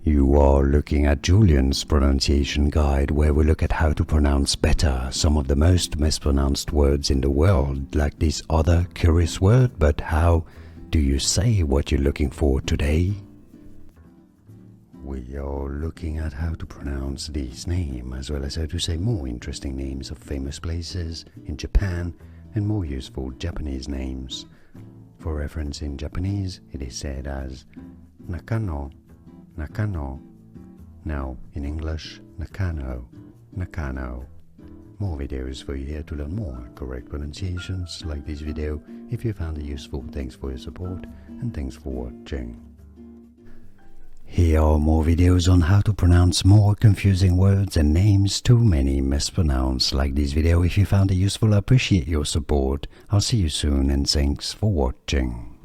You are looking at Julian's pronunciation guide, where we look at how to pronounce better some of the most mispronounced words in the world, like this other curious word. But how do you say what you're looking for today? We are looking at how to pronounce this name, as well as how to say more interesting names of famous places in Japan and more useful Japanese names. For reference, in Japanese, it is said as Nakano, Nakano. Now, in English, Nakano, Nakano. More videos for you here to learn more correct pronunciations like this video. If you found it useful, thanks for your support and thanks for watching. Here are more videos on how to pronounce more confusing words and names too many mispronounced. Like this video if you found it useful. I appreciate your support. I'll see you soon and thanks for watching.